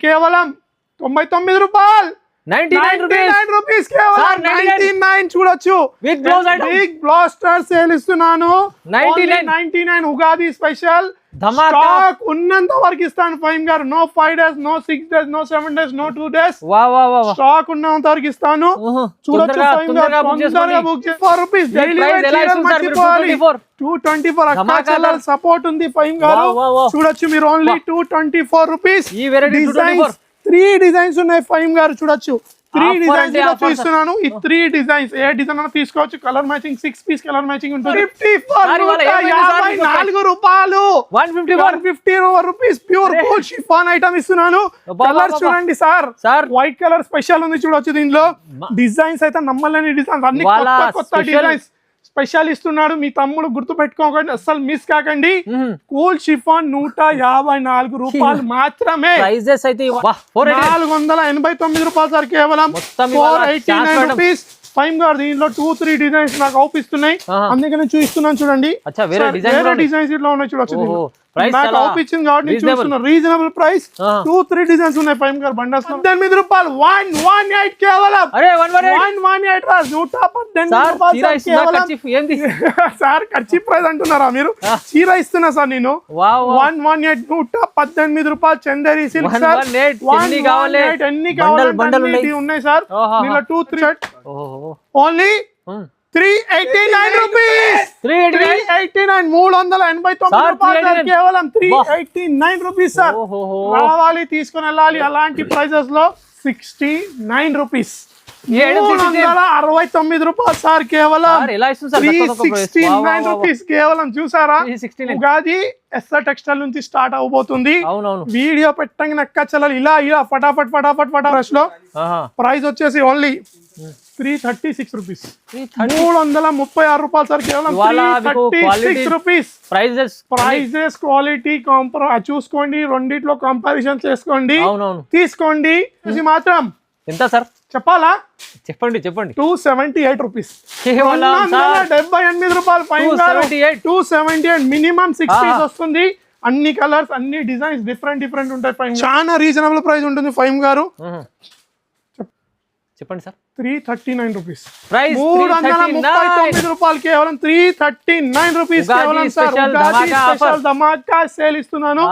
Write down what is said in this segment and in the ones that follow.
కేవలం 99 రూపాయలు 99 రూపీస్ కేవలం 99 చూడొచ్చు బిగ్ బ్లాస్టర్ సేల్ ఇస్తున్నాను 99 ఉగాది స్పెషల్ స్టాక్ ఉన్నంత వరకు ఇస్తాను ఫైమ్ గారు no 5 days no 6 days no 7 days no 2 days stock ఉన్నంత వరకు ఇస్తాను చూడొచ్చు ఫైమ్ గారు తొందరగా బుక్ చేయండి 4 రూపాయస్ డైలీ మర్చిపోవాలి 224 అక్కడ సపోర్ట్ ఉంది ఫైమ్ గారు చూడొచ్చు మీరు ఓన్లీ 224 రూపీస్ ఈ వెరైటీ 224 3 డిజైన్స్ ఉన్నాయి ఫైమ్ గారు చూడొచ్చు 3 డిజైన్స్ చూపిస్తున్నాను ఈ 3 డిజైన్స్ ఏ డిజైన్ అయినా తీసుకోవచ్చు colour matching 6 piece colour matching ఉంటుంది 54 రూపాయలు 150 rupees pure gold chiffon item ఇస్తున్నాను కలర్ చూడండి సార్ వైట్ కలర్ స్పెషల్ ఉంది చూడొచ్చు దీనిలో డిజైన్స్ అయితే నమ్మలేని డిజైన్స్ అన్ని కొత్త డిజైన్స్ స్పెషల్ ఇస్తున్నాడు మీ తమ్ముడు గుర్తు పెట్టుకోకండి అస్సలు మిస్ కాకండి కూల్ షిఫాన్ 154 రూపాయలు మాత్రమే ప్రైజెస్ అయితే 489 రూపాయలు సార్ కేవలం 489 రూపీస్ ఫైమ్ గారు దీనిలో 2-3 డిజైన్స్ నాకు అవుపిస్తున్నాయి అందుకని చూపిస్తున్నాను చూడండి వేరే డిజైన్స్ ఇట్లా ఉన్నాయి చూడొచ్చు రీజనబుల్ ప్రైస్ 2-3 డిజైన్స్ ఉన్నాయి ఫైమ్ గారు బండల్స్ 18 రూపాయలు 118 కేవలం 118 సార్ ఖర్చు ప్రైస్ అంటున్నారా మీరు చీర ఇస్తున్నా సార్ నేను 118 రూపాయలు చందేరి సిల్క్ సార్ ఎన్ని కావాలి ఉన్నాయి సార్ మీలో 2-3 ఓన్లీ 389 రూపీస్ 389 కేవలం 389 రూపీస్ సార్ రావాలి తీసుకుని వెళ్ళాలి అలాంటి ప్రైజెస్ లో 69 రూపీస్ 369 రూపాయలు సార్ కేవలం 369 రూపీస్ కేవలం చూసారా ఉగాది ఎస్ఆర్ టెక్స్టైల్ నుంచి స్టార్ట్ అవబోతుంది వీడియో పెట్టంగా నక్క చల్లాలి ఇలా ఫటాఫట్ లో ప్రైస్ వచ్చేసి ఓన్లీ 336 రూపీస్ 336 రూపాయలు సార్ కేవలం 336 రూపీస్ ప్రైజెస్ క్వాలిటీ చూసుకోండి రెండిట్లో కంపారిజన్ చేసుకోండి తీసుకోండి ఇది మాత్రం ఎంత సార్ చెప్పాలా చెప్పండి 278 రూపీస్ 78 రూపాయలు 278 మినిమం 6 పీస్ వస్తుంది అన్ని కలర్స్ అన్ని డిజైన్స్ డిఫరెంట్ ఉంటాయి చాలా రీజనబుల్ ప్రైస్ ఉంటుంది ఫైమ్ గారు చెప్పండి సార్ 339 రూపీస్ 339 రూపాయలు కేవలం 339 రూపీస్ కేవలం సార్ స్పెషల్ ధమాకా సేల్ ఇస్తున్నాను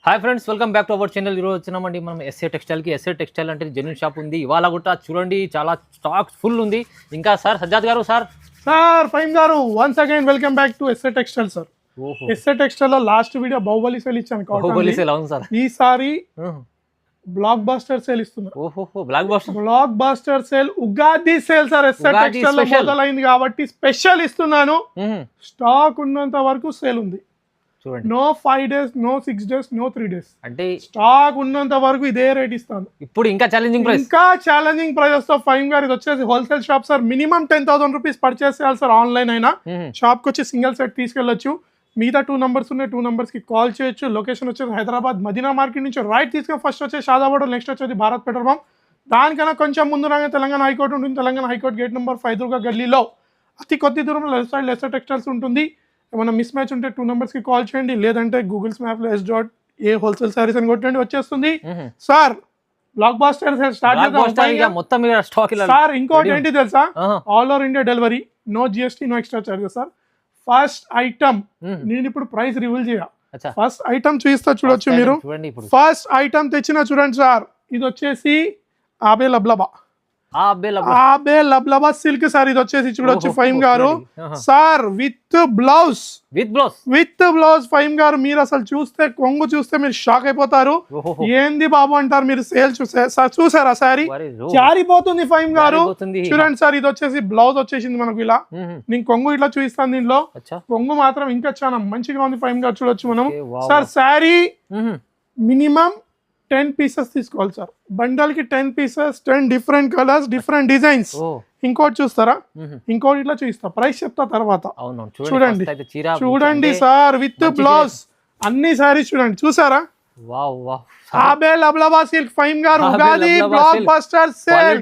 hi friends welcome back to our channel ఈరోజు వచ్చినామండి మనం ఎస్ఏ టెక్స్టైల్కి ఎస్ఏ టెక్స్టైల్ అంటే జెన్యూన్ షాప్ ఉంది ఇవాళ కూడా చూడండి చాలా స్టాక్ ఫుల్ ఉంది ఇంకా సార్ సజ్జాద్ గారు సార్ ఫైమ్ గారు once again welcome back to SA textile sir SA textile లో లాస్ట్ వీడియో బాహుబలి సేల్ ఇచ్చాను ఈసారి బ్లాక్ బాస్టర్ సేల్ ఇస్తున్నారు blockbuster sale Ugadi sale sir SA textile లో మొదలైంది కాబట్టి స్పెషల్ ఇస్తున్నాను స్టాక్ ఉన్నంత వరకు సేల్ ఉంది no 5 days no 6 days no 3 days అంటే స్టాక్ ఉన్నంత వరకు ఇదే రేట్ ఇస్తాను ఇప్పుడు ఇంకా ఛాలెంజింగ్ ప్రైస్ తో ఫైమ్ గారు ఇది వచ్చేసి wholesale shop sir minimum 10,000 rupees purchase చేయాలి సార్ ఆన్లైన్ అయినా షాప్ కి వచ్చి సింగిల్ సెట్ తీసుకెళ్లొచ్చు మిగతా 2 numbers ఉన్నాయి 2 numbers కి కాల్ చేయొచ్చు లొకేషన్ వచ్చేసి హైదరాబాద్ మదీనా మార్కెట్ నుంచి రైట్ తీసుకొని ఫస్ట్ వచ్చేసి షాదాబాద్ నెక్స్ట్ వచ్చేది భారత్ పెట్రోల్ పంప్ దానికన్నా కొంచెం ముందు రాగానే తెలంగాణ హైకోర్టు ఉంటుంది Telangana high court gate number 5 Durga గల్లీలో అతి కొద్ది దూరంలో లెఫ్ట్ సైడ్ ఎస్ఆర్ టెక్స్టైల్స్ ఉంటుంది ఏమైనా మిస్ మ్యాచ్ ఉంటే 2 numbers కి కాల్ చేయండి లేదంటే గూగుల్స్ మ్యాప్ లో S.A హోల్సేల్ సారీస్ అని కొట్టండి వచ్చేస్తుంది సార్ బ్లాక్ బాస్టర్ స్టార్ట్ చేద్దాం సార్ ఇంకోటి ఏంటి తెలుసా all over India delivery no GST no extra charges sir first item నేను ఇప్పుడు ప్రైస్ రివీల్ చేయ ఫస్ట్ ఐటమ్ చూపిస్తా చూడొచ్చు మీరు ఫస్ట్ ఐటమ్ తెచ్చిన చూడండి సార్ ఇది వచ్చేసి ఆబే లబ్లబా సిల్క్ సార్ ఇది వచ్చేసి చూడొచ్చు ఫైమ్ గారు సార్ విత్ బ్లౌజ్ ఫైమ్ గారు మీరు అసలు చూస్తే కొంగు చూస్తే మీరు షాక్ అయిపోతారు ఏంది బాబు అంటారు మీరు సేల్ చూసారా సారీ జారిపోతుంది ఫైమ్ గారు చూడండి సార్ ఇది వచ్చేసి బ్లౌజ్ వచ్చేసింది మనకు ఇలా నేను కొంగు ఇట్లా చూపిస్తాను దీనిలో కొంగు మాత్రం ఇంకా చాలా మంచిగా ఉంది ఫైమ్ గారు చూడొచ్చు మనం సార్ శారీ మినిమం 10 pieces తీసుకోవాలి సార్ బండల్ కి 10 pieces 10 different colours different designs ఇంకోటి చూస్తారా ఇంకోటి ఇట్లా చూపిస్తా ప్రైస్ చెప్తా తర్వాత చూడండి సార్ విత్ బ్లౌజ్ అన్ని సారీస్ చూడండి చూసారా ఆబే లబ్లబా సిల్క్ ఫైమ్ గారు Ugadi blockbuster sale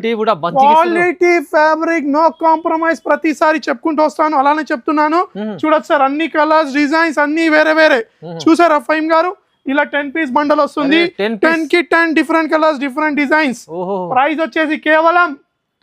quality fabric no compromise ప్రతిసారి చెప్పుకుంటూ వస్తాను అలానే చెప్తున్నాను చూడొచ్చు సార్ అన్ని కలర్స్ డిజైన్స్ అన్ని వేరే చూసారా ఫైమ్ గారు ఇలా 10 పీస్ బండల్ వస్తుంది. అరే, 10 piece. 10 కి 10 డిఫరెంట్ కలర్స్, డిఫరెంట్ డిజైన్స్. ఓహో, ప్రైస్ వచ్చేసి కేవలం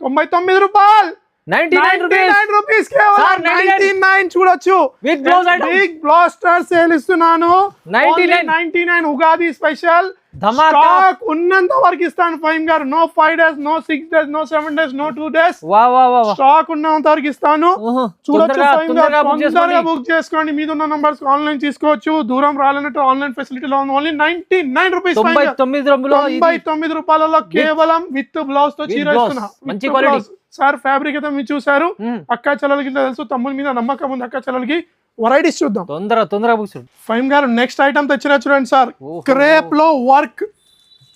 99 రూపాయలు. 99 రూపీస్ రూపీస్ Sir, కేవలం 99. 99 చూడొచ్చు. Big blouse item big blaster sale ఇస్తున్నాను. 99. 99 ఉగాది స్పెషల్. ధమాకా. స్టాక్ ఉన్నంత వరకు ఇస్తాను ఫైమ్ గారు. No 5 days, no 6 days, no 7 days, no 2 days. వా వా వా వా. స్టాక్ ఉన్నంత వరకు ఇస్తాను. ఓహో, చూడొచ్చు తొందరగా ఫైమ్ గారు. తొందరగా బుక్ తొందరగా చేసుకోండి. బుక్ చేసుకోండి. మీద ఉన్న నంబర్స్ ఆన్లైన్ తీసుకోవచ్చు. దూరం రాలేనట్టు ఆన్లైన్ ఫెసిలిటీలో ఓన్లీ 99 రూపీస్. 99 రూపాయలు 99 రూపాయలలో కేవలం విత్ బ్లౌజ్ తో With చీర blouse. ఇస్తున్నా. మంచి quality. సార్ ఫ్యాబ్రిక్ అయితే మీరు చూసారు. అక్క చెల్లెలకి తెలుసు, తమ్ముల మీద నమ్మకం ఉంది. అక్క చెల్లెలకి వెరైటీస్ చూద్దాం. తొందరగా బుక్ చేసుకోండి. ఫైమ్ గారు నెక్స్ట్ ఐటమ్ తెచ్చినా చూడండి సార్. ఓహో. క్రేప్ లో వర్క్,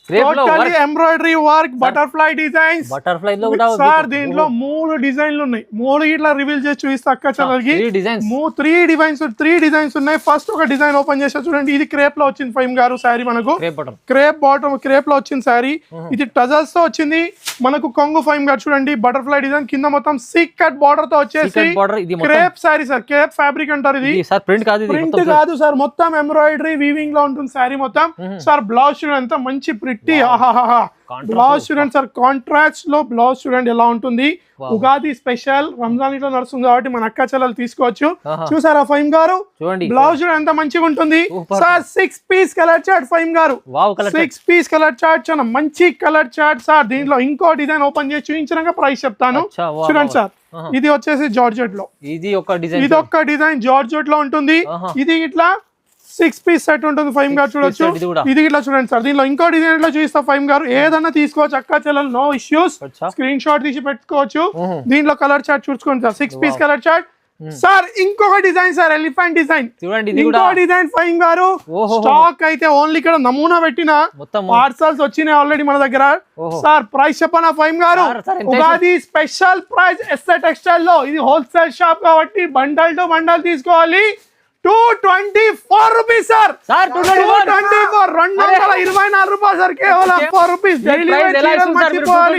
క్రేప్ లో totally embroidery work, butterfly designs. Butterfly లో కూడా సార్ దీంట్లో 3 డిజైన్లు ఉన్నాయి. 3 ఇట్లా రివీల్ చేసి చూపిస్తా అక్క చెల్లెలకి. 3 డిజైన్స్ 3 డిజైన్స్ ఉన్నాయి. ఫస్ట్ ఒక డిజైన్ ఓపెన్ చేసా చూడండి. ఇది క్రేప్ లో వచ్చింది ఫైమ్ గారు శారీ మనకు. Crepe button. Crepe bottom, crepe లో వచ్చింది శారీ. ఇది టజల్స్ తో వచ్చింది మనకు. కొంగు ఫైమ్ గారు చూడండి. బటర్ఫ్లై డిజైన్ కింద మొత్తం సీకట్ బార్డర్ తో వచ్చేసి బార్డర్. ఇది మొత్తం crepe sari sir. Crepe fabric అంటారు. ఇది సార్ ప్రింట్ కాదు, ఇది ప్రింట్ కాదు సార్. మొత్తం ఎంబ్రాయిడరీ వీవింగ్ లో ఉంటుంది శారీ మొత్తం. సార్ బ్లౌజ్ చూడండి ఎంత మంచి ప్రిట్టి. ఆహాహా. బ్లౌజ్ చూడండి సార్. కాంట్రాస్ట్ లో బ్లౌజ్ చూడండి ఎలా ఉంటుంది. ఉగాది స్పెషల్ రంజాన్ ఇట్లా నడుస్తుంది కాబట్టి మన అక్క చెల్లెలు తీసుకోవచ్చు. చూసారా ఫైమ్ గారు? చూడండి బ్లౌజ్ చూడండి ఎంత మంచిగా ఉంటుంది. Super. Sir 6 piece colour chart Faim గారు. Wow, colour 6 piece colour chart చాలా మంచి కలర్ చార్ట్ సార్. దీంట్లో ఇంకో డిజైన్ ఓపెన్ చేసి చూపించినాక ప్రైస్ చెప్తాను. అచ్చా, వావ్, చూడండి వావ్. సార్. ఇది వచ్చేసి జార్జెట్ లో. ఇది ఒక డిజైన్. ఇది ఒక డిజైన్ జార్జెట్ లో ఉంటుంది. ఇది ఇట్లా 6 పీస్ సెట్ ఉంటుంది ఫైమ్ గారు. చూడొచ్చు. ఇది కూడా. ఇది ఇట్లా చూడండి సార్. దీనిలో ఇంకో డిజైన్ లో చూపిస్తా ఫైమ్ గారు. ఏదన్నా తీసుకోవచ్చు అక్క చెల్లెలు, నో ఇష్యూస్. అచ్చా. స్క్రీన్ షాట్ తీసి పెట్టుకోవచ్చు. దీంట్లో కలర్ చార్ట్ చూసుకోండి sir. 6 piece colour chart. Sir ఇంకొక డిజైన్ సార్, ఎలిఫెంట్ డిజైన్. చూడండి ఇది ఇంకో కూడా. డిజైన్ ఫైమ్ గారు. ఓహో. స్టాక్ అయితే ఓన్లీ ఇక్కడ నమూనా పెట్టిన మొత్తం పార్సల్స్ వచ్చినాయి ఆల్రెడీ మన దగ్గర. ఓహో. సార్ ప్రైస్ చెప్పనా ఫైమ్ గారు? సార్, ఎంత Ugadi special price SA textile లో. ఇది హోల్సేల్ షాప్ కాబట్టి బండల్ టు బండల్ తీసుకోవాలి. 224 రూపీస్ సార్. సార్ 224 224 రూపాయలు సార్. కేవలం 4 రూపీస్. డైలీ ప్రైస్ ఎలా ఇస్తుంది సార్?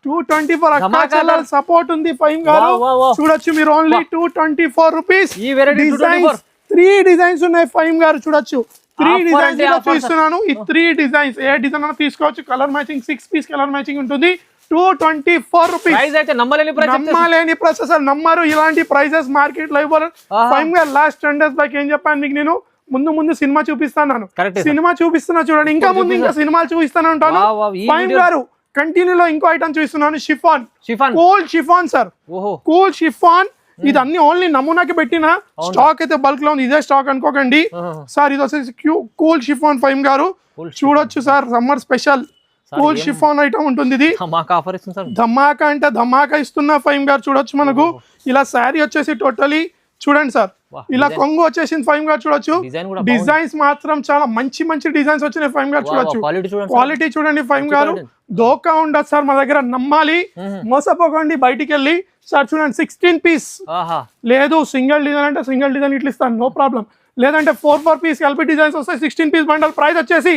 224 అక్క ధమాకా చెల్లెలు సపోర్ట్ ఉంది ఫైమ్ గారు. Wow, wow, wow. చూడొచ్చు మీరు. Only 224 rupees. ఈ వెరైటీ 224. 3 డిజైన్స్ ఉన్నాయి ఫైమ్ గారు. చూడొచ్చు 3 Offer డిజైన్స్ అంటే offer, చూస్తున్నాను. ఈ 3 డిజైన్స్ ఏ డిజైన్ అయినా తీసుకోవచ్చు. Colour matching 6 piece colour matching ఉంటుంది. 224 రూపీస్. ప్రైస్ అయితే నమ్మలేని ప్రైస్. నమ్మలేని ప్రైస్ అసలు. నమ్మరు ఇలాంటి ప్రైజెస్ మార్కెట్ లో ఇవ్వరు. ఫైమ్ గా లాస్ట్ 10 days బ్యాక్ ఏం చెప్పాను మీకు నేను? ముందు సినిమా చూపిస్తాను. Correct, సినిమా చూపిస్తున్నా చూడండి. ఇంకా ముందు ఇంకా సినిమాలు చూపిస్తాను ఉంటాను. వావ్, వావ్, ఈ ఫైమ్ వీడియో- గారు కంటిన్యూలో ఇంకో ఐటమ్ చూపిస్తున్నాను. Chiffon, chiffon. Cool chiffon sir. ఓహో. Cool chiffon. ఇది అన్ని ఓన్లీ నమూనాకి పెట్టిన స్టాక్ అయితే బల్క్ లో ఉంది. ఇదే స్టాక్ అనుకోకండి సార్. ఇది వచ్చేసి కూల్ షిఫాన్ ఫైమ్ గారు. చూడొచ్చు sir. Summer special cool chiffon item ఉంటుంది. ఇది మాకు ఆఫర్ ఇస్తుంది సార్. ధమాకా అంటే ధమాకా ఇస్తున్నా ఫైమ్ గారు. చూడొచ్చు మనకు ఇలా శారీ వచ్చేసి టోటలీ చూడండి సార్. ఇలా కొంగు వచ్చేసింది ఫైమ్ గారు. చూడొచ్చు. డిజైన్స్ మాత్రం చాలా మంచి డిజైన్స్ వచ్చినాయి ఫైమ్ గారు. చూడొచ్చు. క్వాలిటీ చూడండి ఫైమ్ గారు. దోకా ఉండదు సార్ మన దగ్గర. నమ్మాలి, మోసపోకండి బయటికి వెళ్ళి. సార్ చూడండి 16 పీస్. లేదు సింగిల్ డిజైన్ అంటే సింగిల్ డిజైన్ ఇట్లా ఇస్తాను, నో ప్రాబ్లం. లేదంటే 4 పీస్ కలిపి డిజైన్స్ వస్తాయి. 16 పీస్ బండల్. ప్రైస్ వచ్చేసి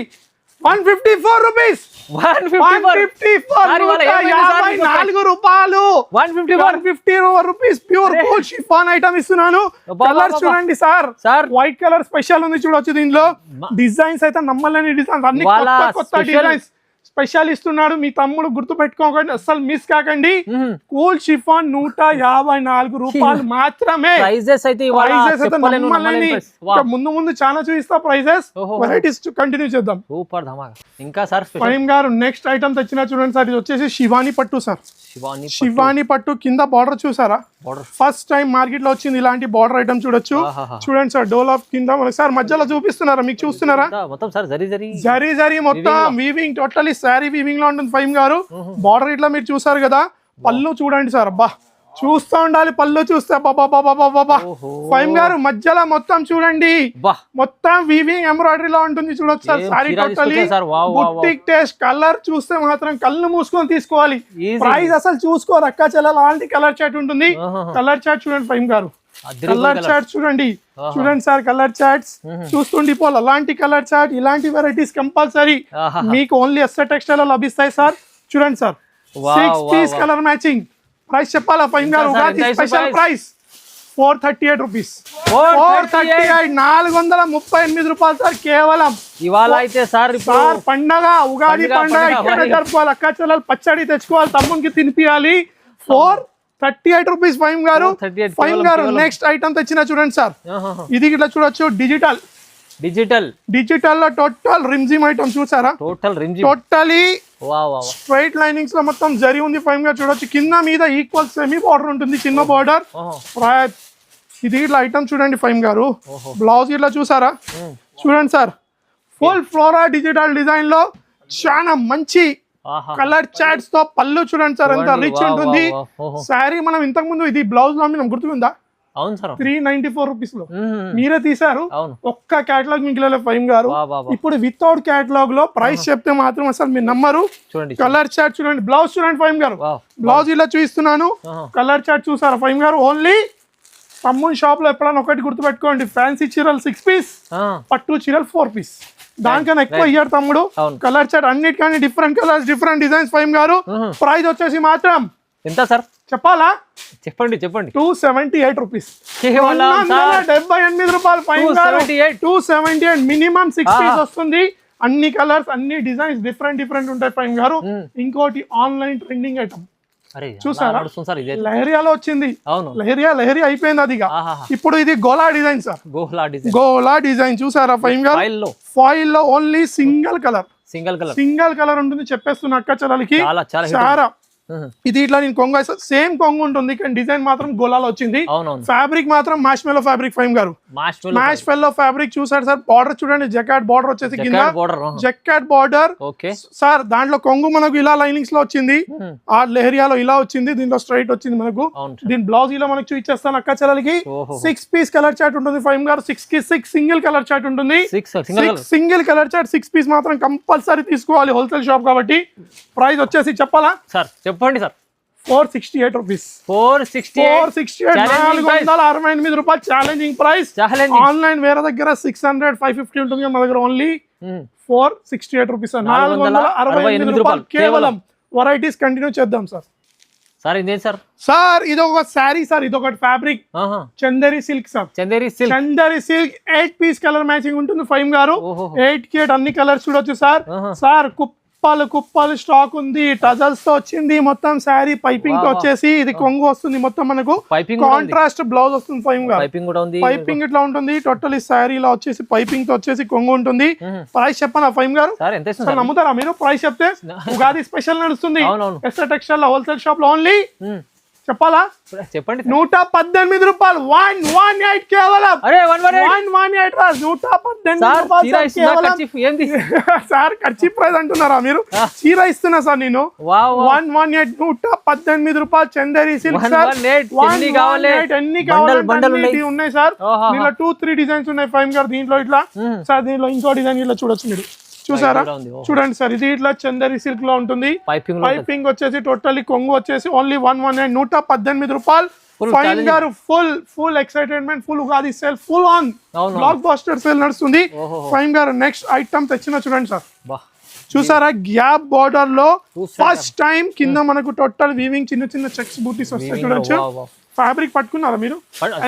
154 రూపీస్. 154 రూపాయలు. 154 rupees pure cool chiffon item ఇస్తున్నాను. కలర్ చూడండి సార్. వైట్ కలర్ స్పెషల్ ఉంది. చూడొచ్చు. దీనిలో డిజైన్స్ అయితే నమ్మలేని డిజైన్స్. అన్ని కొత్త డిజైన్స్ స్పెషల్ ఇస్తున్నాడు. మీ తమ్ముడు గుర్తు పెట్టుకోకండి, అస్సలు మిస్ కాకండి. కూల్ షిఫాన్ 154 రూపాయలు మాత్రమే. ప్రైజెస్ అయితే నమ్మలేని. ముందు చాలా చూపిస్తా ప్రైజెస్. వెరైటీస్ కంటిన్యూ చేద్దాం. సూపర్ ధమాకా. ఇంకా సార్ ఫైమ్ గారు నెక్స్ట్ ఐటమ్ తెచ్చినా చూడండి సార్. ఇది వచ్చేసి శివాని పట్టు సార్. శివాని పట్టు కింద బార్డర్ చూసారా? ఫస్ట్ టైం మార్కెట్ లో వచ్చింది ఇలాంటి బార్డర్ ఐటమ్. చూడొచ్చు. చూడండి సార్. డోల్ ఆఫ్ కింద సార్ మధ్యలో చూపిస్తున్నారా? మీకు చూస్తున్నారా? జరీ మొత్తం వీవింగ్. టోటలీ శారీ వీవింగ్ లో ఉంటుంది ఫైమ్ గారు. బార్డర్ ఇట్లా మీరు చూసారు కదా. పళ్ళు చూడండి సార్. అబ్బా చూస్తూ ఉండాలి పళ్ళు చూస్తే. బాబా ఫైమ్ గారు మధ్యలో మొత్తం చూడండి. మొత్తం వీవింగ్ ఎంబ్రాయిడరీ లో ఉంటుంది. చూడొచ్చు sir. Sari totally boutique taste. Colour చూస్తే మాత్రం కళ్ళు మూసుకొని తీసుకోవాలి. ప్రైస్ అసలు చూసుకోరు అక్క చెల్లెలు. అలాంటి కలర్ చార్ట్ ఉంటుంది. కలర్ చార్ట్ చూడండి ఫైమ్ గారు. కలర్ చార్ట్ చూడండి. చూడండి సార్. కలర్ చార్ట్స్ చూస్తుండి పోల్. అలాంటి కలర్ చార్ట్, ఇలాంటి వెరైటీస్ కంపల్సరీ మీకు ఓన్లీ ఎస్ఏ టెక్స్టైల్ లో లభిస్తాయి సార్. చూడండి sir. 6 piece colour matching. Price చెప్పాలా ఫైమ్ గారు? Ugadi special price 438 rupees. 438 438 రూపాయలు సార్ కేవలం. ఇవాళ అయితే సార్ సార్ పండగ ఉగాది పండగ ఇక్కడ జరుపుకోవాలి, అక్క చెల్లెలు పచ్చడి తెచ్చుకోవాలి, తమ్మునికి తినిపియాలి. 438 రూపీస్ ఫైమ్ గారు. ఫైమ్ గారు నెక్స్ట్ ఐటమ్ తెచ్చిన చూడండి సార్, ఇది ఇట్లా చూడొచ్చు, డిజిటల్ లో టోటల్ రిమ్జిమ్ ఐటమ్ చూసారా, టోటలీ స్ట్రైట్ లైనింగ్స్ లో మొత్తం జరి ఉంది ఫైమ్ గారు చూడొచ్చు. కింద మీద ఈక్వల్ సెమీ బార్డర్ ఉంటుంది, చిన్న బార్డర్. ఇది ఇట్లా ఐటమ్ చూడండి ఫైమ్ గారు. బ్లౌజ్ ఇట్లా చూసారా, చూడండి sir, full flora digital design లో చాలా మంచి కలర్ చాట్స్ తో పళ్ళు చూడండి సార్, ఎంత రిచ్ ఉంటుంది శారీ. మనం ఇంతకు ముందు ఇది బ్లౌజ్ లో మనం గుర్తుకుందా, అవును సార్ 394 రూపీస్ లో మీరే తీసారు, ఒక్క కేటలాగ్ మిగిలిన ఫైమ్ గారు. ఇప్పుడు వితౌట్ కేటలాగ్ లో ప్రైస్ చెప్తే మాత్రం అసలు మీరు నమ్మరు. కలర్ చాట్ చూడండి, బ్లౌజ్ చూడండి ఫైమ్ గారు, బ్లౌజ్ ఇలా చూపిస్తున్నాను, కలర్ చాట్ చూసారా ఫైమ్ గారు. ఓన్లీ తమ్మున్ షాప్ లో ఎప్పుడైనా ఒకటి గుర్తుపెట్టుకోండి, ఫ్యాన్సీ చీరలు 6 పీస్, పట్టు చీరలు 4 పీస్, దానికన్నా ఎక్కువ ఇయ్యారు తమ్ముడు. కలర్ చాట్ అన్నిటికన్నా డిఫరెంట్ కలర్స్, డిఫరెంట్ డిజైన్స్ ఫైమ్ గారు. ప్రైస్ వచ్చేసి మాత్రం ఎంత సార్ చెప్పాలా, చెప్పండి 278 రూపీస్, 278 రూపాయలు ఫైమ్ గారు. 278 మినిమం 6 పీస్ వస్తుంది. అన్ని కలర్స్, అన్ని డిజైన్స్ డిఫరెంట్ ఉంటాయి ఫైమ్ గారు. ఇంకోటి ఆన్లైన్ ట్రెండింగ్ ఐటమ్ చూసారా, లహరియాలో వచ్చింది, లహరి అయిపోయింది అది. ఇప్పుడు ఇది గోలా డిజైన్ సార్, గోలా డిజైన్ చూసారా ఫైమ్ గారు. ఫాయిల్ లో ఓన్లీ సింగిల్ కలర్ ఉంటుంది, చెప్పేస్తున్నా అక్క చెల్లెలకి చాలా. ఇది ఇట్లా నేను కొంగు సేమ్ కొంగు ఉంటుంది, కానీ డిజైన్ మాత్రం గోలాలో వచ్చింది. ఫ్యాబ్రిక్ మాత్రం మాష్మెలో ఫ్యాబ్రిక్ ఫైమ్ గారు, మాష్మెలో ఫ్యాబ్రిక్ చూసారు సార్. బార్డర్ చూడండి, జకాట్ బార్డర్ వచ్చేసి కింద జకాట్ బార్డర్ సార్. దాంట్లో కొంగు మనకు ఇలా లైనింగ్స్ లో వచ్చింది, ఆ లెహరియాలో ఇలా వచ్చింది, దీంట్లో స్ట్రైట్ వచ్చింది మనకు. దీని బ్లౌజ్ ఇలా మనకు చూపించేస్తాను అక్క చెల్లెలకి. 6 పీస్ కలర్ చాట్ ఉంటుంది ఫైమ్ గారు, 6 కి 6 సింగిల్ కలర్ చాట్ ఉంటుంది, సింగిల్ కలర్ చాట్ 6 పీస్ మాత్రం కంపల్సరీ తీసుకోవాలి, హోల్సేల్ షాప్ కాబట్టి. ప్రైస్ వచ్చేసి చెప్పాలా సార్, చెప్పండి సార్. 468 రూపీస్, 468 రూపాయలు ఛాలెంజింగ్ ప్రైస్. ఆన్లైన్ వేరే దగ్గర 600 550 ఉంటుంది, మన దగ్గర ఓన్లీ 468 రూపీస్, 468 రూపాయలు కేవలం. వెరైటీస్ కంటిన్యూ చేద్దాం సార్. సార్ ఇదేం సార్, సార్ ఇది ఒక శారీ సార్, ఇది ఒకటి fabric Chanderi silk sir, Chanderi silk 8 piece colour matching ఉంటుంది ఫైమ్ గారు. 8 కి 8 అన్ని కలర్స్ చూడొచ్చు సార్. సార్ కుప్పాలు స్టాక్ ఉంది, టజల్స్ తో వచ్చింది మొత్తం శారీ, పైపింగ్ తో వచ్చేసి ఇది కొంగు వస్తుంది మొత్తం మనకు, కాంట్రాస్ట్ బ్లౌజ్ వస్తుంది ఫైమ్ గా, పైపింగ్ ఇట్లా ఉంటుంది. టోటల్ ఈ శారీ ఇలా వచ్చేసి పైపింగ్ తో వచ్చేసి కొంగు ఉంటుంది. ప్రైస్ చెప్పనా ఫైమ్ గారు, నమ్ముతారా మీరు ప్రైస్ చెప్తే? ఉగాది స్పెషల్ నడుస్తుంది ఎస్ఆర్ టెక్స్టైల్ హోల్సేల్ షాప్ లో, ఓన్లీ చెప్పాలా చెప్పండి 118 రూపాయలు, 118 కేవలం. 118 సార్ ఖర్చు ప్రైస్ అంటున్నారా మీరు? చీర ఇస్తున్నా సార్ నేను. 118 రూపాయలు చందేరి సిల్క్ సార్. ఎన్ని కావాలి ఉన్నాయి సార్, దీంట్లో 2-3 డిజైన్స్ ఉన్నాయి ఫైమ్ గారు. దీంట్లో ఇట్లా సార్, దీంట్లో ఇంకో డిజైన్ ఇట్లా చూడొచ్చు మీరు, చూసారా చూడండి సార్. ఇది ఇట్లా చందేరి సిల్క్ లో ఉంటుంది, పైపింగ్ వచ్చేసి టోటల్లీ కొంగు వచ్చేసి ఓన్లీ 118 రూపాయలు ఫైమ్ గారు. Full excitement, full Ugadi sale, full on blockbuster sale నడుస్తుంది ఫైమ్ గారు. నెక్స్ట్ ఐటమ్ తెచ్చిన చూడండి సార్, చూసారా గ్యాప్ బార్డర్ లో ఫస్ట్ టైం కింద మనకు టోటల్ వీవింగ్ చిన్న చెక్స్ బూటీస్ వస్తాయి చూడొచ్చు. ఫ్యాబ్రిక్ పట్టుకున్నారా మీరు,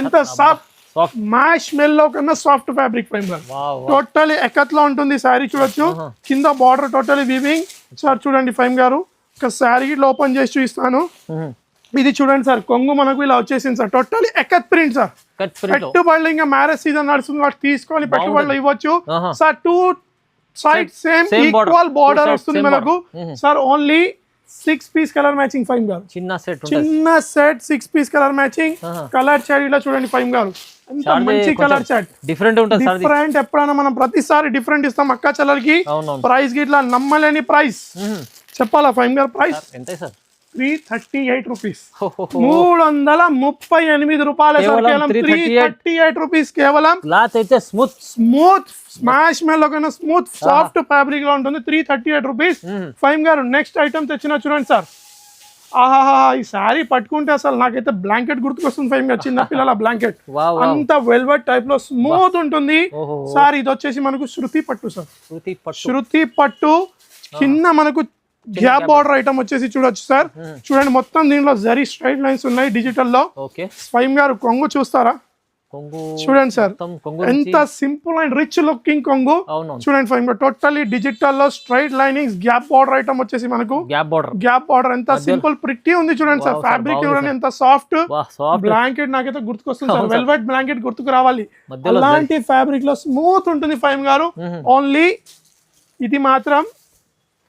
ఎంత సాఫ్ట్, మ్యాష్ మెల్లో కన్నా సాఫ్ట్ ఫ్యాబ్రిక్ ఫైమ్ గారు. టోటలీ ఎకత్ లో ఉంటుంది శారీ చూడొచ్చు, కింద బార్డర్ టోటలీ వీవింగ్ సార్. చూడండి ఫైమ్ గారు, ఒక శారీ ఇట్లా ఓపెన్ చేసి చూపిస్తాను. ఇది చూడండి సార్, కొంగు మనకు ఇలా వచ్చేసింది sir, totally ikat print sir. పెట్టుబడులు ఇంకా మ్యారేజ్ సీజన్ నడుస్తుంది కాబట్టి తీసుకొని పెట్టుబడులు ఇవ్వచ్చు sir. 2 side same equal border వస్తుంది మనకు sir. Only 6 piece colour matching Faim గారు, చిన్న set 6 piece colour matching. Colour chart ఇలా చూడండి ఫైమ్ గారు, ఎంత మంచి కలర్ చాట్, డిఫరెంట్ ఉంటుంది. డిఫరెంట్ ఎప్పుడైనా మనం ప్రతిసారి డిఫరెంట్ ఇస్తాం అక్క చెల్లెలకి. ప్రైస్ కి ఇట్లా నమ్మలేని ప్రైస్ చెప్పాలా ఫైమ్ గారు. ప్రైస్ ఎంత సార్? 338 రూపీస్, 338 రూపాయలు సార్ కేవలం. 338 రూపీస్ కేవలం. క్లాత్ అయితే స్మూత్ స్మాష్ మెల్లో కన్నా స్మూత్ సాఫ్ట్ ఫ్యాబ్రిక్ లో ఉంటుంది. 338 రూపీస్ ఫైమ్ గారు. నెక్స్ట్ ఐటమ్ తెచ్చిన చూడండి సార్, ఆహాహా ఈ శారీ పట్టుకుంటే అసలు నాకైతే బ్లాంకెట్ గుర్తుకొస్తుంది ఫైమ్ గారు, చిన్న పిల్లల బ్లాంకెట్, అంత వెల్వెట్ టైప్ లో స్మూత్ ఉంటుంది సార్. ఇది వచ్చేసి మనకు శృతి పట్టు సార్, శృతి పట్టు కింద మనకు గ్యాప్ బార్డర్ ఐటమ్ వచ్చేసి చూడొచ్చు సార్. చూడండి మొత్తం దీంట్లో జరీ స్ట్రైట్ లైన్స్ ఉన్నాయి డిజిటల్ లో. ఓకే స్వయం గారు కొంగు చూస్తారా? కొంగు చూడండి సార్ కొంగు ఎంత సింపుల్ అండ్ రిచ్ లుకింగ్ కొంగు. అవును చూడండి ఫైన్ టోటల్లీ డిజిటల్ లో straight linings gap border item వచ్చేసి మనకు గ్యాప్ బార్డర్ ఎంత సింపుల్ ప్రిట్టి ఉంది చూడండి సార్. ఫ్యాబ్రిక్ చూడండి ఎంత సాఫ్ట్. బ్లాంకెట్ నాకైతే గుర్తుకొస్తుంది సార్, వెల్వెట్ బ్లాంకెట్ గుర్తుకు రావాలి. అలాంటి ఫ్యాబ్రిక్ లో స్మూత్ ఉంటుంది ఫైమ్ గారు. ఓన్లీ ఇది మాత్రం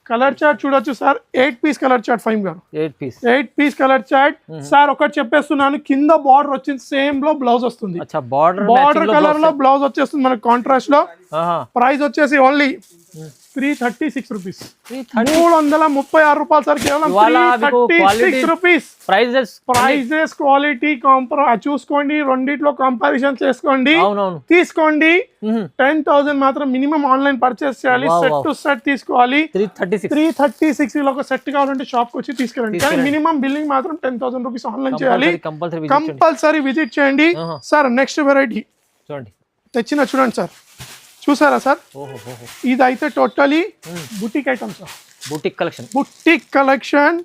కలర్ చార్ట్ చూడొచ్చు sir. 8 piece colour chart Faim గారు. 8 పీస్ కలర్ చార్ట్ సార్. ఒకటి చెప్పేస్తున్నాను, కింద బార్డర్ వచ్చింది సేమ్ లో బ్లౌజ్ వస్తుంది. బార్డర్ కలర్ లో బ్లౌజ్ వచ్చేస్తుంది మనకు కాంట్రాస్ట్ లో. ప్రైస్ వచ్చేసి ఓన్లీ 336 రూపీస్. 336 రూపాయలు సార్, కేవలం 336 రూపీస్. ప్రైజెస్ క్వాలిటీ చూసుకోండి, రెండిట్లో కంపారిజన్ చేసుకోండి, తీసుకోండి. 10,000 మాత్రం మినిమం ఆన్లైన్ పర్చేస్ చేయాలి. సెట్ టు సెట్ తీసుకోవాలి. 336 ఒక సెట్ కావాలంటే షాప్ కి వచ్చి తీసుకెళ్ళండి. కానీ మినిమం బిల్లింగ్ మాత్రం 10,000 రూపీస్ ఆన్లైన్ చేయాలి. కంపల్సరీ విజిట్ చేయండి సార్. నెక్స్ట్ వెరైటీ చూడండి తెచ్చిన చూడండి సార్. చూసారా సార్? ఇదైతే totally boutique item sir. Boutique collection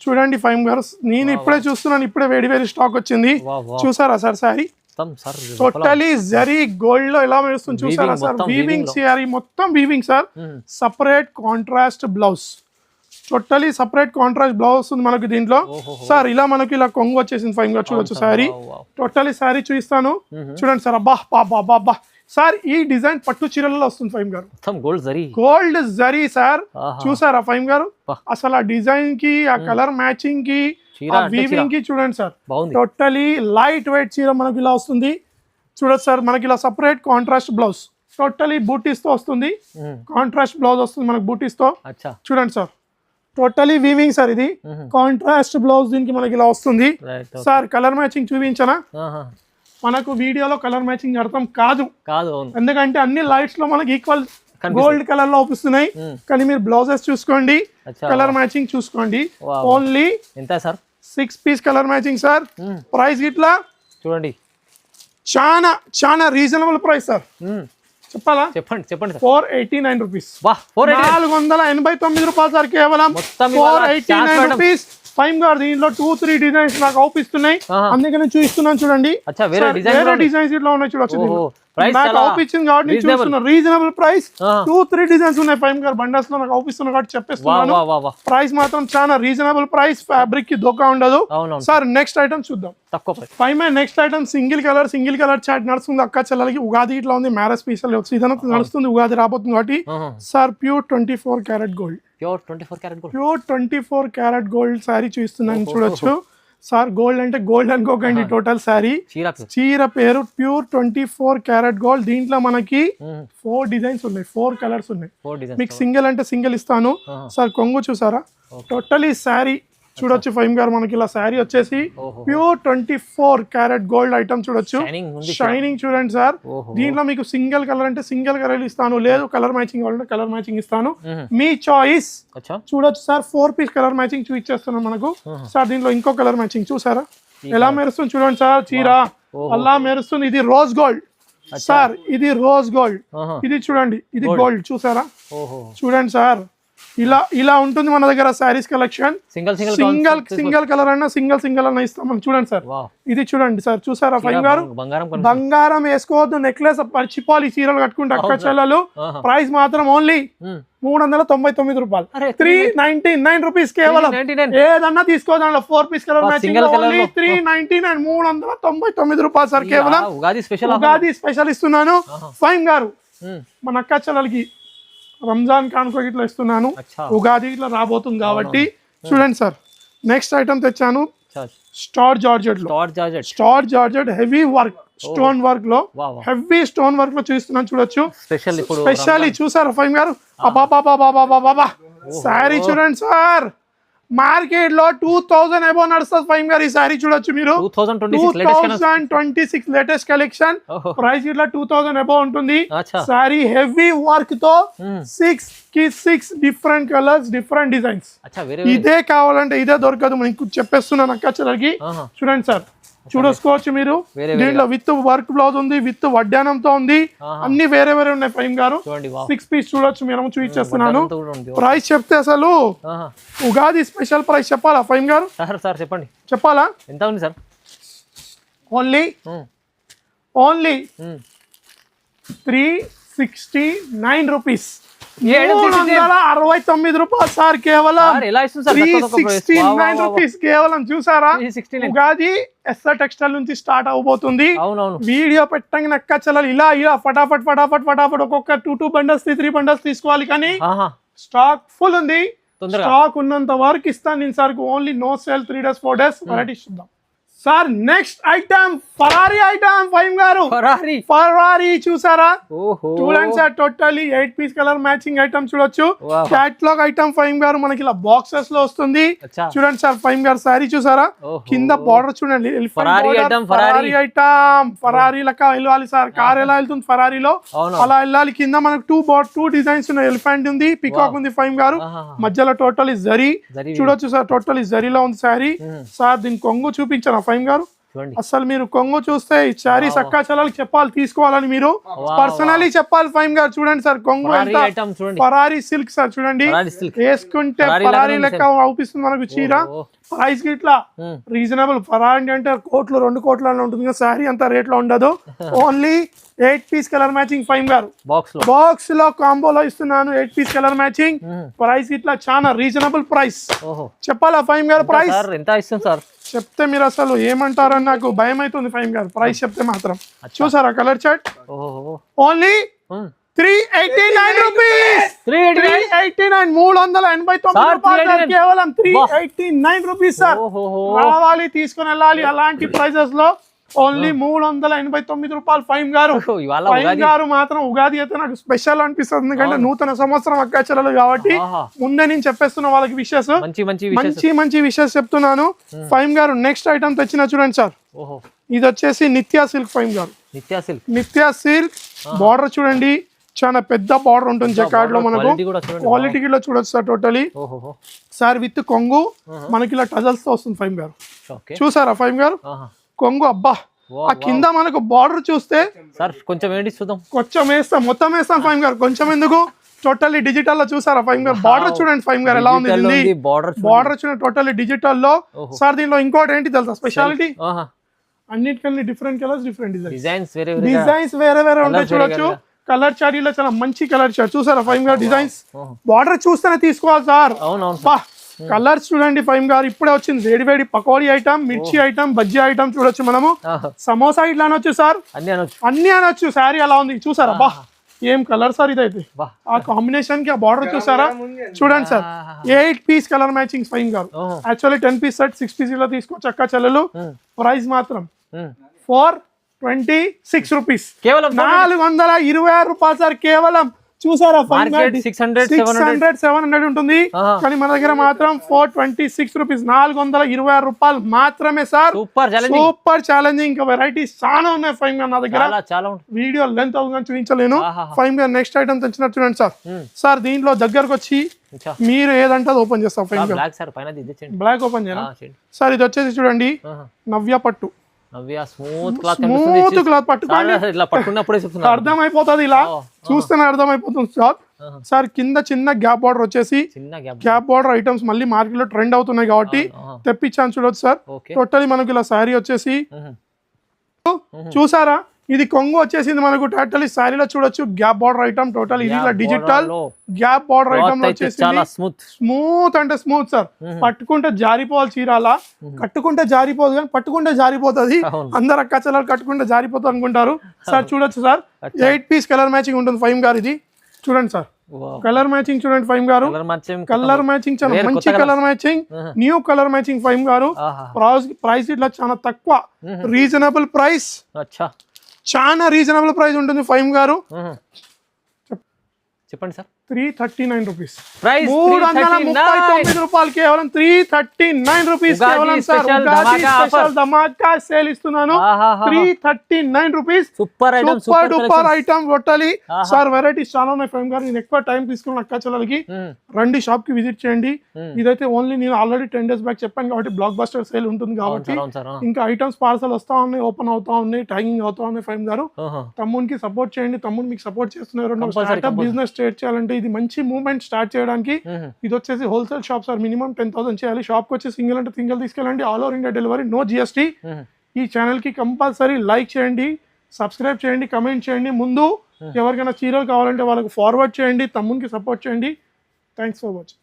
చూడండి ఫైమ్ గారు. నేను ఇప్పుడే చూస్తున్నాను, ఇప్పుడే వేడి స్టాక్ వచ్చింది. చూసారా sir? Sari totally zari gold లో ఎలా వేస్తుంది చూసారా సార్? వీవింగ్ సారీ మొత్తం weaving sir. Separate contrast blouse, totally separate contrast blouse వస్తుంది మనకు దీంట్లో సార్. ఇలా మనకి ఇలా కొంగు వచ్చేసింది ఫైమ్ గారు. చూడొచ్చు సారీ, టోటలీ సారీ చూపిస్తాను చూడండి సార్. అబ్బా బాబా బాబా సార్, ఈ డిజైన్ పట్టు చీరలలో వస్తుంది ఫైమ్ గారు. Gold zari sir. చూసారా ఫైమ్ గారు? అసలు ఆ డిజైన్ కి, ఆ కలర్ మ్యాచింగ్ కి, ఆ వీవింగ్ కి చూడండి సార్. టోటలీ లైట్ వెయిట్ చీర మనకి ఇలా వస్తుంది. చూడొచ్చు సార్, మనకి ఇలా సపరేట్ కాంట్రాస్ట్ బ్లౌజ్, టోటలీ బూటీస్ తో వస్తుంది. కాంట్రాస్ట్ బ్లౌజ్ వస్తుంది మనకి బూటీస్ తో. చూడండి సార్, టోటలీ వీవింగ్ సార్. ఇది కాంట్రాస్ట్ బ్లౌజ్, దీనికి మనకి ఇలా వస్తుంది సార్. Colour matching చూపించనా? మనకు వీడియోలో కలర్ మ్యాచింగ్ అర్థం కాదు, ఎందుకంటే అన్ని లైట్స్ లో మనకి ఈక్వల్ గోల్డ్ కలర్ లో అవుపిస్తున్నాయి. కానీ మీరు బ్లౌజెస్ చూసుకోండి, కలర్ మ్యాచింగ్ చూసుకోండి. ఓన్లీ ఎంత sir? 6 piece colour matching sir. Price ఇట్లా చూడండి, చాలా చాలా రీజనబుల్ ప్రైస్ సార్. చెప్పాలా? చెప్పండి 489 రూపీస్. 489 రూపాయలు సార్, కేవలం 489 రూపీస్. ఫైమ్ గారు దీంట్లో 2-3 డిజైన్స్ నాకు అవుపిస్తున్నాయి, అందుకని చూపిస్తున్నాను చూడండి. వేరే డిజైన్స్ ఇట్లా ఉన్నాయి చూడొచ్చు. నాకు అవుపించింది కాబట్టి నేను చూస్తున్నాను. రీజనబుల్ ప్రైస్ 2-3 డిజైన్స్ ఉన్నాయి ఫైమ్ గారు బండల్స్ లో నాకు అవుపిస్తున్నా కాబట్టి చెప్పేస్తున్నాను. ప్రైస్ మాత్రం చాలా రీజనబుల్ ప్రైస్. ఫ్యాబ్రిక్ కి దొక్క ఉండదు సార్. నెక్స్ట్ ఐటమ్ చూద్దాం. Faim next item single colour chart నడుస్తుంది అక్క చెల్లెలకి. ఉగాది ఇట్లా ఉంది, మ్యారేజ్ స్పెషల్ సీజన్ నడుస్తుంది, ఉగాది రాబోతుంది కాబట్టి sir. Pure 24 carat gold, pure 24 carat gold sari చూపిస్తున్నాను చూడొచ్చు సార్. గోల్డ్ అంటే గోల్డ్ అనుకోకండి, టోటల్ శారీ. చీర పేరు ప్యూర్ 24 క్యారెట్ గోల్డ్. దీంట్లో మనకి 4 డిజైన్స్ ఉన్నాయి, 4 కలర్స్ ఉన్నాయి. మీకు సింగిల్ అంటే సింగిల్ ఇస్తాను సార్. కొంగు చూసారా? టోటలీ శారీ చూడొచ్చు ఫైమ్ గారు. మనకి ఇలా శారీ వచ్చేసి ప్యూర్ 24 క్యారెట్ గోల్డ్ ఐటమ్ చూడొచ్చు. షైనింగ్ చూడండి సార్. దీంట్లో మీకు సింగిల్ కలర్ అంటే సింగిల్ కలర్ ఇస్తాను, లేదు కలర్ మ్యాచింగ్ కావాలంటే కలర్ మ్యాచింగ్ ఇస్తాను, మీ చాయిస్. చూడొచ్చు సార్, 4 పీస్ కలర్ మ్యాచింగ్ చూపించేస్తున్నాను మనకు సార్. దీంట్లో ఇంకో కలర్ మ్యాచింగ్ చూసారా ఎలా మెరుస్తుంది చూడండి సార్. చీర అలా మెరుస్తుంది. ఇది రోజ్ గోల్డ్ సార్, ఇది రోజ్ గోల్డ్. ఇది చూడండి, ఇది గోల్డ్ చూసారా? చూడండి సార్, ఇలా ఉంటుంది మన దగ్గర శారీస్ కలెక్షన్. సింగిల్ కలర్ అన్నా సింగిల్ అన్నా ఇస్తాం మనం. చూడండి సార్, ఇది చూడండి సార్. చూసారా ఫైమ్ గారు? బంగారం వేసుకోవద్దు, నెక్లెస్ మర్చిపోవాలి చీరలు కట్టుకుంటే అక్క చెల్లెలు. ప్రైస్ మాత్రం ఓన్లీ 399 రూపాయలు. 399 రూపీస్ కేవలం. ఏదన్నా తీసుకోదాంట్లో 4 పీస్ కలర్ మ్యాచింగ్ 399, 399 రూపాయలు సార్ కేవలం. ఉగాది స్పెషల్ ఇస్తున్నాను ఫైమ్ గారు. మన అక్క చెల్లెలకి రంజాన్ కానుక ఇట్లా ఇస్తున్నాను, ఉగాది ఇట్లా రాబోతుంది కాబట్టి. చూడండి సార్, నెక్స్ట్ ఐటమ్ తెచ్చాను star georgette heavy work, stone work లో, హెవీ స్టోన్ వర్క్ లో చూస్తున్నాను చూడొచ్చు. స్పెషల్లీ చూసారా ఫైమ్ గారు? బాబా శారీ చూడండి సార్. మార్కెట్ లో 2000 అబౌవ్ నడుస్తుంది ఫైమ్ గారు. ఈ సారీ చూడొచ్చు మీరు, 2026 లేటెస్ట్ కలెక్షన్. ప్రైస్ ఇట్లా 2000 అబౌవ్ ఉంటుంది. సారీ హెవీ వర్క్ తో 6 డిఫరెంట్ కలర్స్, డిఫరెంట్ డిజైన్స్. ఇదే కావాలంటే ఇదే దొరకదు, మీకు చెప్పేస్తున్నాను అక్క చెల్లెలకి. చూడండి సార్, చూడొచ్చుకోవచ్చు మీరు. దీంట్లో విత్ వర్క్ బ్లౌజ్ ఉంది, విత్ వడ్డానంతో ఉంది, అన్ని వేరే వేరే ఉన్నాయి ఫైమ్ గారు. 6 పీస్ చూడొచ్చు, మీరు చూపించేస్తున్నాను. ప్రైస్ చెప్తే అసలు ఉగాది స్పెషల్ ప్రైస్ చెప్పాలా ఫైమ్ గారు? సార్ చెప్పండి. చెప్పాలా? ఎంత ఉంది సార్? ఓన్లీ 369 రూపీస్, 369 రూపాయలు సార్, కేవలం 369 రూపీస్ కేవలం. చూసారా, ఉగాది ఎస్ఆర్ టెక్స్టైల్ నుంచి స్టార్ట్ అవబోతుంది. వీడియో పెట్టంగా నక్క చల్లలు ఇలా ఇలా ఫటాఫట్ ఫటాఫట్ ఫటాఫట్ ఒక్కొక్క 2 బండల్స్ 3 బండల్స్ తీసుకోవాలి, కానీ స్టాక్ ఫుల్ ఉంది. స్టాక్ ఉన్నంత వరకు ఇస్తాను నేను sir. Only no sale 3 days 4 days varieties చూద్దాం sir. Next item Ferrari item Faim గారు. ఫరారీ చూసారా, చూడండి sir. Totally 8 piece colour matching item చూడొచ్చు. క్యాట్లాగ్ ఐటమ్ ఫైమ్ గారు మనకి ఇలా బాక్సెస్ లో వస్తుంది. చూడండి సార్ ఫైమ్ గారు, సారీ చూసారా, కింద బార్డర్ చూడండి. ఫరారీ ఐటమ్, ఫరారీ లెక్క వెళ్ళాలి సార్. కార్ ఎలా వెళ్తుంది ఫరారీలో అలా వెళ్ళాలి. కింద మనకు 2 డిజైన్స్ ఉన్నాయి. ఎలిఫెంట్ ఉంది, పికాక్ ఉంది ఫైమ్ గారు. మధ్యలో టోటలీ జరీ చూడొచ్చు సార్. టోటలీ జరీలో ఉంది శారీ సార్. దీని కొంగు చూపించాను ఫైమ్ గారు. అసలు మీరు కొంగు చూస్తే ఈ శారీ సక్కా చలాలకి చెప్పాలి, తీసుకోవాలని మీరు పర్సనలీ చెప్పాలి ఫైమ్ గారు. చూడండి సార్, కొంగు ఫరారీ సిల్క్ సార్. చూడండి, వేసుకుంటే ఫరారీ లెక్క అవుపిస్తుంది మనకు చీర. ప్రైస్ ఇట్లా రీజనబుల్. ఫరారీ అంటే 1 కోట్లు 2 కోట్ల ఉంటుంది, శారీ అంత రేట్ లో ఉండదు. Only 8 piece colour matching Faim గారు. బాక్స్ లో కాంబోలో ఇస్తున్నాను 8 పీస్ కలర్ మ్యాచింగ్. ప్రైస్ ఇట్లా చాలా రీజనబుల్ ప్రైస్. చెప్పాలా ఫైమ్ గారు ప్రైస్ ఎంత ఇస్తుంది సార్? చెప్తే మీరు అసలు ఏమంటారని నాకు భయం అవుతుంది ఫైమ్ గారు. ప్రైస్ చెప్తే మాత్రం. చూసారా కలర్ చార్ట్, ఓన్లీ 389 రూపీస్. 389 రూపాయలు కేవలం 389 రూపీస్ సార్. రావాలి, తీసుకుని వెళ్ళాలి. అలాంటి ప్రైజెస్ లో ఓన్లీ 389 రూపాయలు ఫైమ్ గారు. ఫైమ్ గారు మాత్రం ఉగాది అయితే నాకు స్పెషల్ అనిపిస్తుంది, ఎందుకంటే నూతన సంవత్సరం అక్కాచెల్లెలు కాబట్టి ముందే నేను చెప్పేస్తున్నా వాళ్ళకి విషెస్, మంచి విషెస్ చెప్తున్నాను. ఫైమ్ గారు నెక్స్ట్ ఐటమ్ తెచ్చిన చూడండి సార్. ఇది వచ్చేసి నిత్యా సిల్క్ ఫైమ్ గారు. నిత్యా సిల్క్ బార్డర్ చూడండి, చాలా పెద్ద బార్డర్ ఉంటుంది జకార్డ్ లో. మనకు క్వాలిటీ కూడా చూడొచ్చు సార్. టోటలీ సార్ విత్ కొంగు మనకి ఇలా టజల్స్ తో వస్తుంది ఫైమ్ గారు. చూసారా ఫైమ్ గారు కొంగు? అబ్బా, ఆ కింద మనకు బార్డర్ చూస్తే సార్ కొంచెం ఏంటి చూద్దాం. కొంచెం వేస్తాం, మొత్తం వేస్తాం ఫైమ్ గారు. కొంచెం ఎందుకు, టోటల్లీ డిజిటల్ లో చూసారా ఫైమ్ గారు. బార్డర్ చూడండి ఫైమ్ గారు ఎలా ఉంది. బార్డర్ చూడండి టోటల్లీ డిజిటల్ లో సార్. దీనిలో ఇంకోటి ఏంటి తెలుసా స్పెషాలిటీ, అన్నిటికన్నా డిఫరెంట్ కలర్స్, డిఫరెంట్ డిజైన్స్ వేరే వేరే ఉంటాయి చూడొచ్చు. కలర్ చార్టీలో చాలా మంచి కలర్ చార్ట్ చూసారా ఫైమ్ గారు. డిజైన్స్ బార్డర్ చూస్తేనే తీసుకోవాలి సార్. కలర్స్ చూడండి ఫైమ్ గారు. ఇప్పుడే వచ్చింది వేడి పకోడీ ఐటమ్, మిర్చి ఐటమ్, బజ్జీ ఐటమ్ చూడొచ్చు మనము. సమోసా ఇట్లా అనొచ్చు సార్, అన్ని అనొచ్చు. శారీ అలా ఉంది చూసారా. బా, ఏం కలర్ సార్ ఇదైతే. ఆ కాంబినేషన్ కి ఆ బార్డర్ చూసారా. చూడండి sir, 8 piece colour matching Faim గారు. యాక్చువల్లీ 10 పీస్ సెట్ 6 పీస్ లో తీసుకోవచ్చు అక్క చెల్లెలు. ప్రైస్ మాత్రం 426 రూపీస్, 426 రూపాయలు సార్ కేవలం. చూసారా 600-700 ఉంటుంది, కానీ మన దగ్గర మాత్రం 426 రూపీస్, 426 రూపాయలు మాత్రమే సార్. Super challenging. ఇంకా వెరైటీస్ చాలా ఉన్నాయి ఫైమ్ గారు నా దగ్గర. వీడియో లెంత్ అవుతుందని చూపించలేను. ఫైమ్ గారు నెక్స్ట్ ఐటమ్ తెచ్చినట్టు చూడండి సార్. సార్ దీంట్లో దగ్గరకు వచ్చి మీరు ఏదంటే అది ఓపెన్ చేస్తాం ఫైమ్ గారు. బ్లాక్ ఓపెన్ చేయాలి సార్. ఇది వచ్చేసి చూడండి నవ్య పట్టు. స్మూత్ క్లాత్ పట్టుకోండి, అర్థమైపోతుంది. ఇలా చూస్తేనే అర్థమైపోతుంది సార్. సార్ కింద చిన్న గ్యాప్ బార్డర్ వచ్చేసి, గ్యాప్ బార్డర్ ఐటమ్స్ మళ్ళీ మార్కెట్ లో ట్రెండ్ అవుతున్నాయి కాబట్టి తెప్పించాను చూడొచ్చు సార్. టోటలీ మనకి ఇలా శారీ వచ్చేసి చూసారా. ఇది కొంగు వచ్చేసింది మనకు. టోటలీ శారీలో చూడొచ్చు గ్యాప్ బార్డర్ ఐటమ్. టోటల్ ఇది ఇలా డిజిటల్ గ్యాప్ బార్డర్ ఐటమ్ వచ్చేసింది. స్మూత్ అంటే స్మూత్ సార్. పట్టుకుంటే జారిపోవాలి చీర, అలా కట్టుకుంటే జారిపోదు, కానీ పట్టుకుంటే జారిపోతుంది. అందరు అక్క చెల్లెలు కట్టుకుంటే జారిపోతుంది అనుకుంటారు సార్. చూడొచ్చు సార్, 8 పీస్ కలర్ మ్యాచింగ్ ఉంటుంది ఫైమ్ గారు. ఇది చూడండి సార్, కలర్ మ్యాచింగ్ చూడండి ఫైమ్ గారు. కలర్ మ్యాచింగ్ చాలా మంచి colour matching, new colour matching Faim గారు. ప్రైస్ ఇట్లా చాలా తక్కువ, రీజనబుల్ ప్రైస్, చాలా రీజనబుల్ ప్రైస్ ఉంటుంది ఫైమ్ గారు. చెప్పండి సార్. 339 రూపీస్. ప్రైస్ 339 రూపాయలు కేవలం 339 రూపీస్ కేవలం సార్. ఉగాది స్పెషల్ ధమాకా సేల్ ఇస్తున్నాను. 339 rupees. Super item, super duper item కొట్టాలి సార్. వెరైటీస్ చాలా ఉన్నాయి ఫ్రెండ్ గారు. నేను ఎక్కువ టైం తీసుకున్న అక్క చెల్లెలకి రండి, షాప్ కి విజిట్ చేయండి. ఇదైతే ఓన్లీ నేను ఆల్రెడీ 10 days బ్యాక్ చెప్పాను కాబట్టి బ్లాక్ బస్టర్ సేల్ ఉంటుంది కాబట్టి ఇంకా ఐటమ్స్ పార్సల్ వస్తా ఉన్నాయి, ఓపెన్ అవుతా ఉన్నాయి, టైమింగ్ అవుతా ఉన్నాయి. ఫ్రెండ్ గారు తమ్మునికి సపోర్ట్ చేయండి. తమ్ముడు మీకు సపోర్ట్ చేస్తున్నారు. స్టార్ట్అప్ బిజినెస్ స్టార్ట్ చేయాలంటే ఇది మంచి మూవ్మెంట్ స్టార్ట్ చేయడానికి. ఇది వచ్చేసి హోల్సేల్ షాప్ సార్. మినిమం 10,000 చేయాలి. షాప్ కి వచ్చి సింగిల్ అంటే సింగిల్ తీసుకెళ్ళండి. All over India delivery, no GST. ఈ ఛానల్ కి కంపల్సరీ లైక్ చేయండి, సబ్స్క్రైబ్ చేయండి, కమెంట్ చేయండి. ముందు ఎవరికైనా చీరలు కావాలంటే వాళ్ళకి ఫార్వర్డ్ చేయండి. తమ్మునికి సపోర్ట్ చేయండి. Thanks for watching.